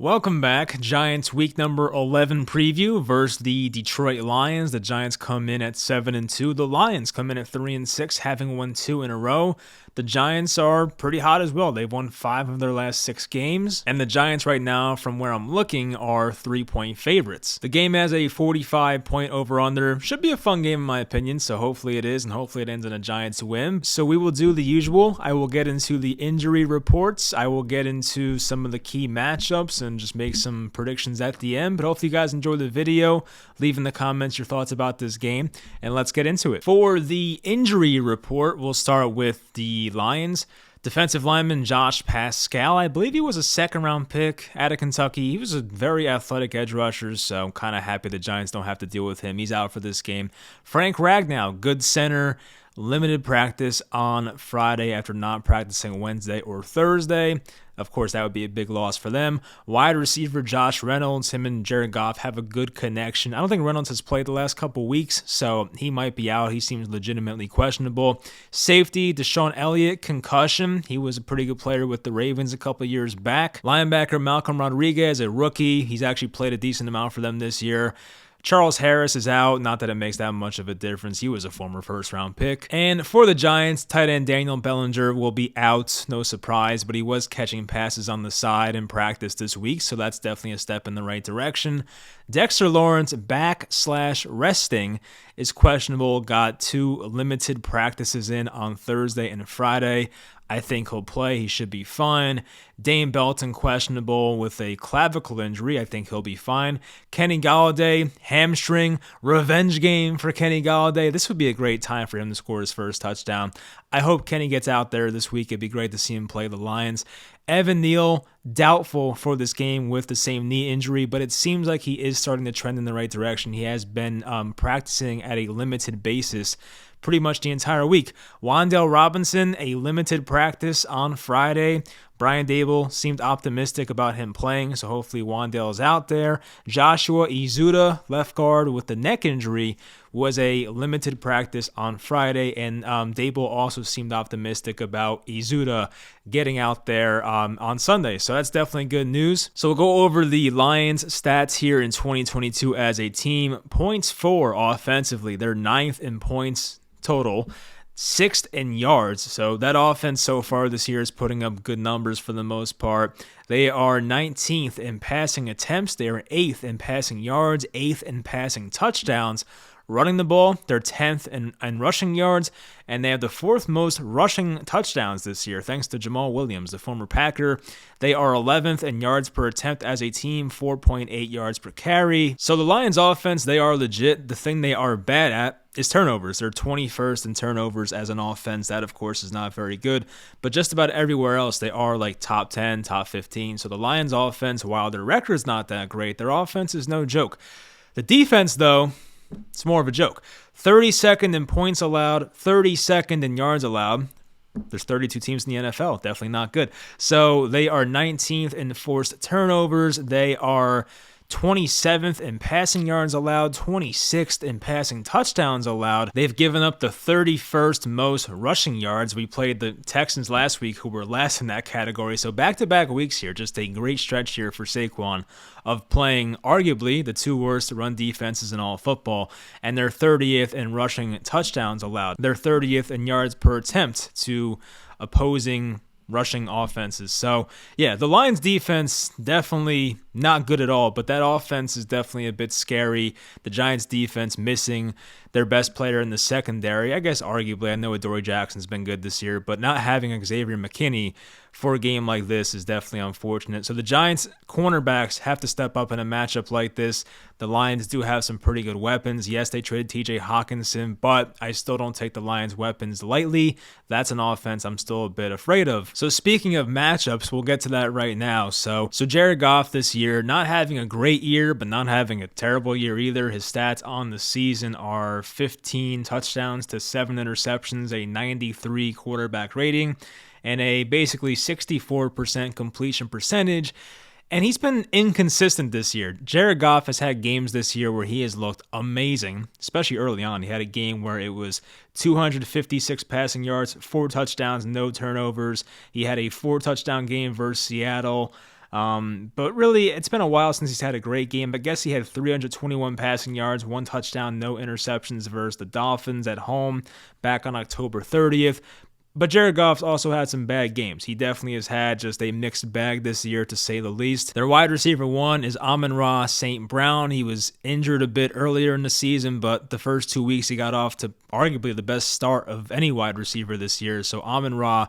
Welcome back. Giants week number 11 preview versus the Detroit Lions. The Giants come in at 7-2. The Lions come in at 3-6, having won 2 in a row. The Giants are pretty hot as well. They've won 5 of their last 6 games. And the Giants right now, from where I'm looking, are 3-point favorites. The game has a 45-point over-under. Should be a fun game in my opinion, so hopefully it is, and hopefully it ends in a Giants win. So we will do the usual. I will get into the injury reports. I will get into some of the key matchups and just make some predictions at the end. But hopefully you guys enjoyed the video. Leave in the comments your thoughts about this game, and let's get into it. For the injury report, we'll start with the Lions. Defensive lineman Josh Paschal, I believe he was a second-round pick out of Kentucky. He was a very athletic edge rusher, so I'm kind of happy the Giants don't have to deal with him. He's out for this game. Frank Ragnow, good center, limited practice on Friday after not practicing Wednesday or Thursday. Of course, that would be a big loss for them. Wide receiver Josh Reynolds, him and Jared Goff have a good connection. I don't think Reynolds has played the last couple weeks, so he might be out. He seems legitimately questionable. Safety, Deshaun Elliott, concussion. He was a pretty good player with the Ravens a couple years back. Linebacker Malcolm Rodriguez, a rookie. He's actually played a decent amount for them this year. Charles Harris is out. Not that it makes that much of a difference. He was a former first-round pick. And for the Giants, tight end Daniel Bellinger will be out. No surprise, but he was catching passes on the side in practice this week, so that's definitely a step in the right direction. Dexter Lawrence, back/resting, is questionable. Got 2 limited practices in on Thursday and Friday. I think he'll play. He should be fine. Dane Belton, questionable with a clavicle injury. I think he'll be fine. Kenny Golladay, hamstring, revenge game for Kenny Golladay. This would be a great time for him to score his first touchdown. I hope Kenny gets out there this week. It'd be great to see him play the Lions. Evan Neal, doubtful for this game with the same knee injury, but it seems like he is starting to trend in the right direction. He has been practicing at a limited basis pretty much the entire week. Wan'Dale Robinson, a limited practice on Friday. Brian Daboll seemed optimistic about him playing, so hopefully Wan'Dale is out there. Joshua Izuda, left guard with the neck injury, was a limited practice on Friday, and Daboll also seemed optimistic about Izuda getting out there on Sunday, so that's definitely good news. So we'll go over the Lions' stats here in 2022 as a team. Points for offensively, they're 9th in points total, 6th in yards. So that offense so far this year is putting up good numbers for the most part. They are 19th in passing attempts. They are 8th in passing yards, 8th in passing touchdowns. Running the ball, they're 10th in rushing yards, and they have the 4th most rushing touchdowns this year, thanks to Jamal Williams, the former Packer. They are 11th in yards per attempt as a team, 4.8 yards per carry. So the Lions offense, they are legit. The thing they are bad at is turnovers. They're 21st in turnovers as an offense. That, of course, is not very good. But just about everywhere else, they are like top 10, top 15. So the Lions offense, while their record's not that great, their offense is no joke. The defense, though, it's more of a joke. 32nd in points allowed, 32nd in yards allowed. There's 32 teams in the NFL. Definitely not good. So they are 19th in forced turnovers. They are 27th in passing yards allowed, 26th in passing touchdowns allowed. They've given up the 31st most rushing yards. We played the Texans last week, who were last in that category. So back-to-back weeks here, just a great stretch here for Saquon of playing arguably the 2 worst run defenses in all of football, and they're 30th in rushing touchdowns allowed. They're 30th in yards per attempt to opposing rushing offenses. So, yeah, the Lions defense definitely not good at all, but that offense is definitely a bit scary. The Giants defense missing their best player in the secondary. I guess arguably, I know Adoree Jackson's been good this year, but not having Xavier McKinney for a game like this is definitely unfortunate. So the Giants cornerbacks have to step up in a matchup like this. The Lions do have some pretty good weapons. Yes, they traded TJ Hawkinson, but I still don't take the Lions' weapons lightly. That's an offense I'm still a bit afraid of. So speaking of matchups, we'll get to that right now. So Jared Goff this year, not having a great year, but not having a terrible year either. His stats on the season are 15 touchdowns to 7 interceptions, a 93 quarterback rating, and a basically 64% completion percentage. And he's been inconsistent this year. Jared Goff has had games this year where he has looked amazing, especially early on. He had a game where it was 256 passing yards, 4 touchdowns, no turnovers. He had a 4-touchdown game versus Seattle. But really, it's been a while since he's had a great game. But I guess he had 321 passing yards, 1 touchdown, no interceptions versus the Dolphins at home back on October 30th. But Jared Goff's also had some bad games. He definitely has had just a mixed bag this year, to say the least. Their wide receiver one is Amon-Ra St. Brown. He was injured a bit earlier in the season, but the first 2 weeks he got off to arguably the best start of any wide receiver this year. So Amon-Ra,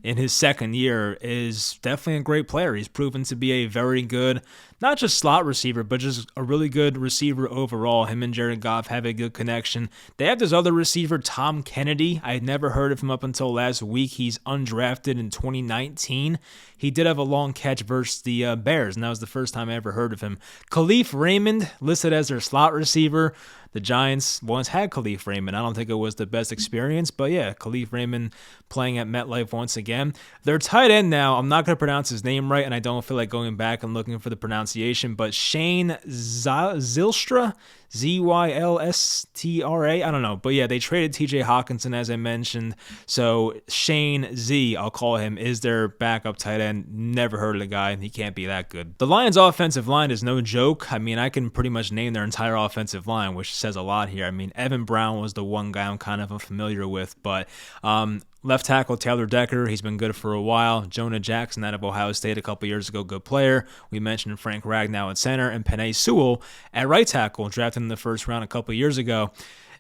in his second year, is definitely a great player. He's proven to be a very good, not just slot receiver, but just a really good receiver overall. Him and Jared Goff have a good connection. They have this other receiver, Tom Kennedy. I had never heard of him up until last week. He's undrafted in 2019. He did have a long catch versus the Bears, and that was the first time I ever heard of him. Khalif Raymond, listed as their slot receiver. The Giants once had Khalif Raymond. I don't think it was the best experience, but yeah, Khalif Raymond playing at MetLife once again. Their tight end now, I'm not going to pronounce his name right, and I don't feel like going back and looking for the pronunciation, but Shane Zylstra, Zylstra, I don't know. But yeah, they traded TJ Hawkinson, as I mentioned. So Shane Z, I'll call him, is their backup tight end. Never heard of the guy. He can't be that good. The Lions' offensive line is no joke. I mean, I can pretty much name their entire offensive line, which says a lot here. I mean, Evan Brown was the one guy I'm kind of unfamiliar with, but left tackle Taylor Decker, he's been good for a while. Jonah Jackson out of Ohio State a couple years ago, good player. We mentioned Frank Ragnow at center, and Penei Sewell at right tackle, drafted in the first round a couple years ago,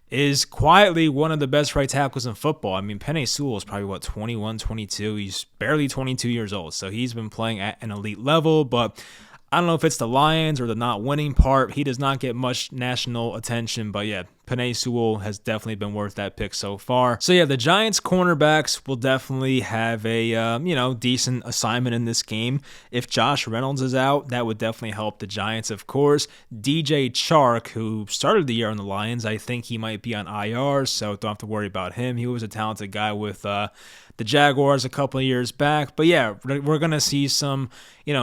is quietly one of the best right tackles in football. I mean, Penei Sewell is probably, 21, 22. He's barely 22 years old, so he's been playing at an elite level, but I don't know if it's the Lions or the not winning part. He does not get much national attention, but yeah, Penei Sewell has definitely been worth that pick so far. So yeah, the Giants cornerbacks will definitely have a decent assignment in this game. If Josh Reynolds is out, that would definitely help the Giants, of course. DJ Chark, who started the year on the Lions, I think he might be on IR, so don't have to worry about him. He was a talented guy with the Jaguars a couple of years back. But yeah, we're going to see some,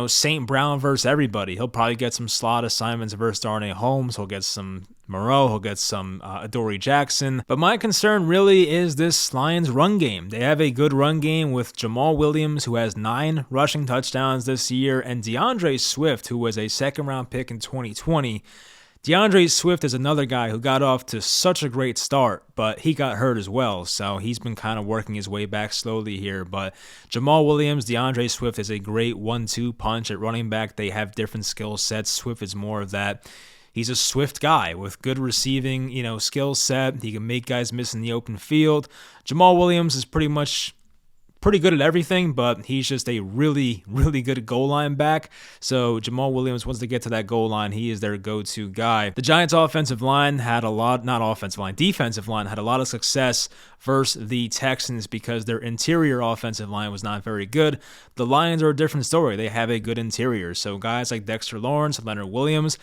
St. Brown versus everybody. He'll probably get some slot assignments versus Darnay Holmes. He'll get some Moreau. He'll get some Adoree Jackson. But my concern really is this Lions run game. They have a good run game with Jamal Williams, who has 9 rushing touchdowns this year, and DeAndre Swift, who was a second-round pick in 2020. DeAndre Swift is another guy who got off to such a great start, but he got hurt as well, so he's been kind of working his way back slowly here. But Jamal Williams, DeAndre Swift is a great 1-2 punch at running back. They have different skill sets. Swift is more of that. He's a swift guy with good receiving, skill set. He can make guys miss in the open field. Jamal Williams is pretty good at everything, but he's just a really, really good goal line back. So Jamal Williams, once they get to that goal line, he is their go-to guy. The Giants' defensive line had a lot of success versus the Texans because their interior offensive line was not very good. The Lions are a different story. They have a good interior. So guys like Dexter Lawrence, Leonard Williams,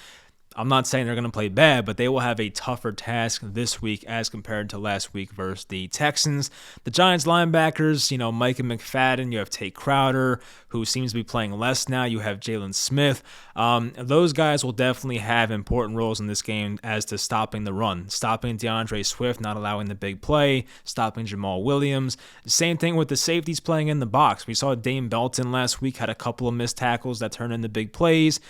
I'm not saying they're going to play bad, but they will have a tougher task this week as compared to last week versus the Texans. The Giants linebackers, Micah McFadden, you have Tate Crowder, who seems to be playing less now. You have Jalen Smith. Those guys will definitely have important roles in this game as to stopping the run, stopping DeAndre Swift, not allowing the big play, stopping Jamal Williams. Same thing with the safeties playing in the box. We saw Dane Belton last week had a couple of missed tackles that turned into big plays,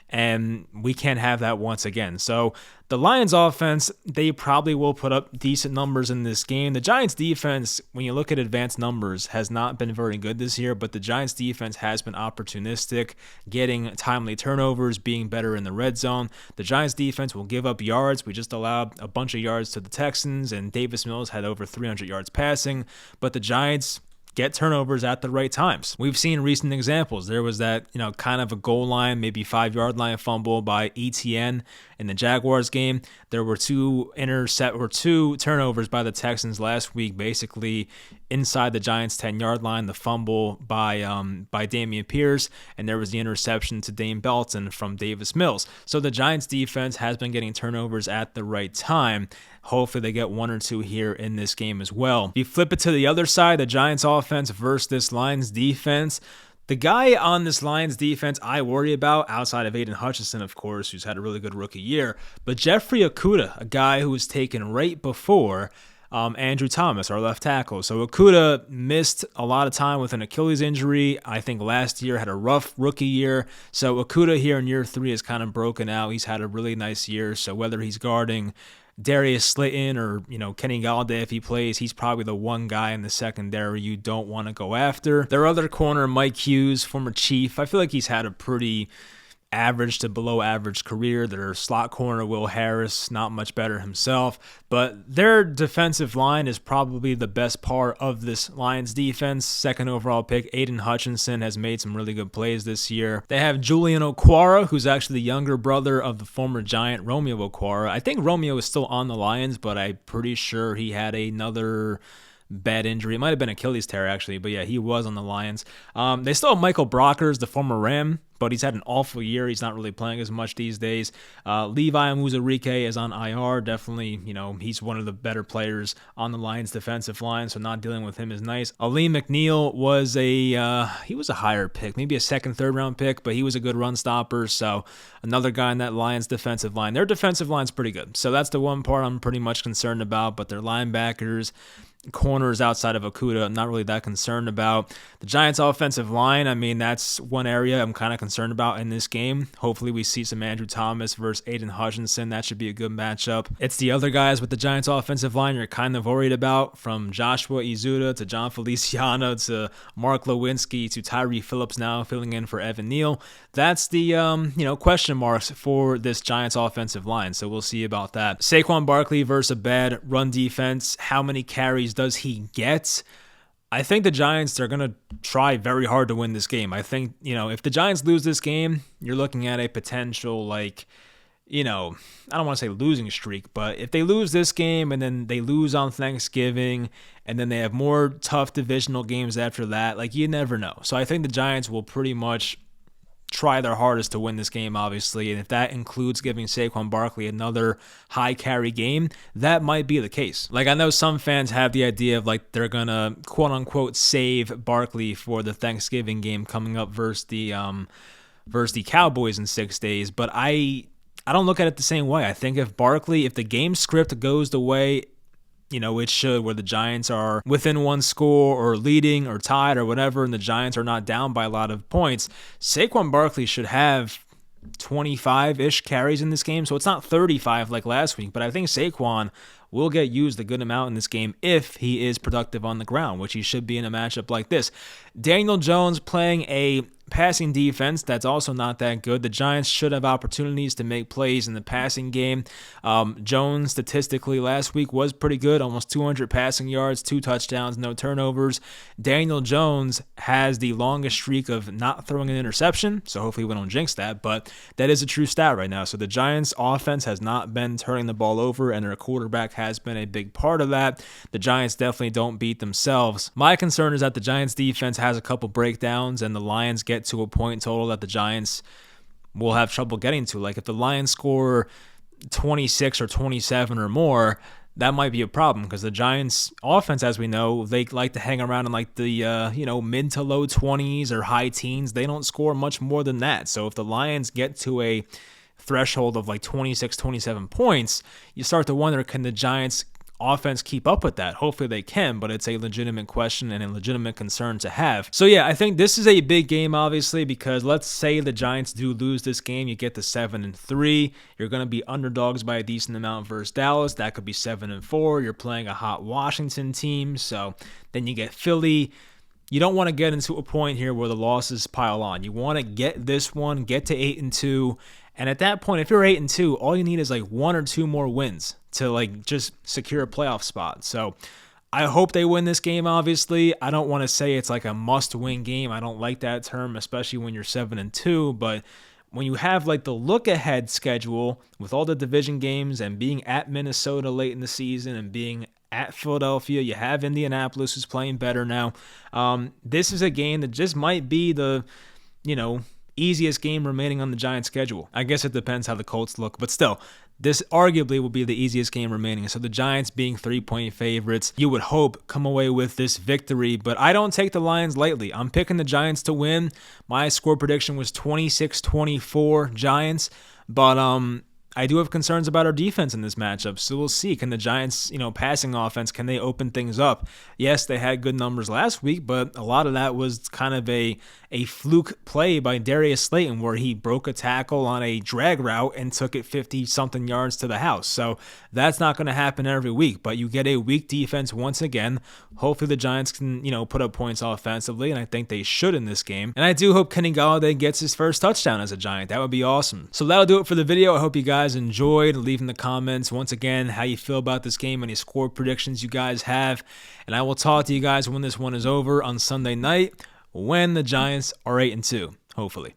and we can't have that once again. So the Lions offense, they probably will put up decent numbers in this game. The Giants defense, when you look at advanced numbers, has not been very good this year, but the Giants defense has been opportunistic, getting timely turnovers, being better in the red zone. The Giants defense will give up yards. We just allowed a bunch of yards to the Texans, and Davis Mills had over 300 yards passing, but the Giants get turnovers at the right times. We've seen recent examples. There was that, kind of a goal line, maybe 5-yard line fumble by ETN in the Jaguars game. There were two turnovers by the Texans last week, basically inside the Giants' 10-yard line. The fumble by Dameon Pierce, and there was the interception to Dane Belton from Davis Mills. So the Giants' defense has been getting turnovers at the right time. Hopefully they get 1 or 2 here in this game as well. If you flip it to the other side, the Giants offense versus this Lions defense, the guy on this Lions defense I worry about, outside of Aiden Hutchinson, of course, who's had a really good rookie year, but Jeffrey Okudah, a guy who was taken right before Andrew Thomas, our left tackle. So Okudah missed a lot of time with an Achilles injury. I think last year had a rough rookie year. So Okudah here in year 3 is kind of broken out. He's had a really nice year. So whether he's guarding Darius Slayton or, Kenny Galladay, if he plays, he's probably the one guy in the secondary you don't want to go after. Their other corner, Mike Hughes, former Chief, I feel like he's had a pretty average to below average career. Their slot corner, Will Harris, not much better himself, but their defensive line is probably the best part of this Lions defense. Second overall pick, Aiden Hutchinson, has made some really good plays this year. They have Julian Okwara, who's actually the younger brother of the former Giant Romeo Okwara. I think Romeo is still on the Lions, but I'm pretty sure he had another bad injury. It might have been Achilles tear, actually, but yeah, he was on the Lions. They still have Michael Brockers, the former Ram, but he's had an awful year. He's not really playing as much these days. Levi Muzarike is on IR. Definitely, he's one of the better players on the Lions defensive line, so not dealing with him is nice. Aleem McNeil was he was a higher pick, maybe a second, third round pick, but he was a good run stopper, so another guy in that Lions defensive line. Their defensive line's pretty good, so that's the one part I'm pretty much concerned about, but their linebackers, corners outside of Okudah, I'm not really that concerned about. The Giants' offensive line, I mean, that's one area I'm kind of concerned about in this game. Hopefully we see some Andrew Thomas versus Aiden Hutchinson. That should be a good matchup. It's the other guys with the Giants' offensive line you're kind of worried about, from Joshua Izuda to John Feliciano to Mark Lewinsky to Tyree Phillips now filling in for Evan Neal. That's the question marks for this Giants offensive line, so we'll see about that. Saquon Barkley versus a bad run defense. How many carries does he get? I think the Giants are going to try very hard to win this game. I think, if the Giants lose this game, you're looking at a potential, I don't want to say losing streak, but if they lose this game and then they lose on Thanksgiving and then they have more tough divisional games after that, you never know. So I think the Giants will pretty much try their hardest to win this game, obviously, and if that includes giving Saquon Barkley another high carry game, that might be the case. I know some fans have the idea of they're gonna quote unquote save Barkley for the Thanksgiving game coming up versus the Cowboys in 6 days, but I don't look at it the same way. I think if the game script goes the way it should, where the Giants are within one score or leading or tied or whatever, and the Giants are not down by a lot of points, Saquon Barkley should have 25-ish carries in this game. So it's not 35 like last week, but I think Saquon will get used a good amount in this game if he is productive on the ground, which he should be in a matchup like this. Daniel Jones playing a passing defense that's also not that good. The Giants should have opportunities to make plays in the passing game. Jones statistically last week was pretty good, almost 200 passing yards, 2 touchdowns, no turnovers. Daniel Jones has the longest streak of not throwing an interception, so hopefully we don't jinx that, but that is a true stat right now. So the Giants offense has not been turning the ball over, and their quarterback has been a big part of that. The Giants definitely don't beat themselves. My concern is that the Giants defense has a couple breakdowns and the Lions get to a point total that the Giants will have trouble getting to. If the Lions score 26 or 27 or more, that might be a problem, because the Giants offense, as we know, they like to hang around in the mid to low 20s or high teens. They don't score much more than that. So if the Lions get to a threshold of 26, 27 points, you start to wonder, can the Giants offense keep up with that? Hopefully they can, but it's a legitimate question and a legitimate concern to have. So yeah, I think this is a big game, obviously, because let's say the Giants do lose this game, you get to 7-3. You're going to be underdogs by a decent amount versus Dallas. That could be 7-4. You're playing a hot Washington team, so then you get Philly. You don't want to get into a point here where the losses pile on. You want to get this one, get to 8-2, and at that point, if you're 8-2, all you need is 1 or 2 more wins to just secure a playoff spot. So I hope they win this game, obviously. I don't want to say it's a must-win game. I don't like that term, especially when you're 7-2, but when you have the look-ahead schedule with all the division games and being at Minnesota late in the season and being at Philadelphia, you have Indianapolis who's playing better now. This is a game that just might be the, easiest game remaining on the Giants' schedule. I guess it depends how the Colts look, but still, this arguably will be the easiest game remaining. So the Giants being 3-point favorites, you would hope come away with this victory, but I don't take the Lions lightly. I'm picking the Giants to win. My score prediction was 26-24 Giants, but I do have concerns about our defense in this matchup, so we'll see. Can the Giants, passing offense, can they open things up? Yes, they had good numbers last week, but a lot of that was kind of a fluke play by Darius Slayton where he broke a tackle on a drag route and took it 50-something yards to the house. So that's not going to happen every week, but you get a weak defense once again. Hopefully the Giants can, put up points offensively, and I think they should in this game. And I do hope Kenny Golladay gets his first touchdown as a Giant. That would be awesome. So that'll do it for the video. I hope you guys enjoyed. Leave in the comments once again how you feel about this game, any score predictions you guys have, and I will talk to you guys when this one is over on Sunday night when the Giants are 8-2, hopefully.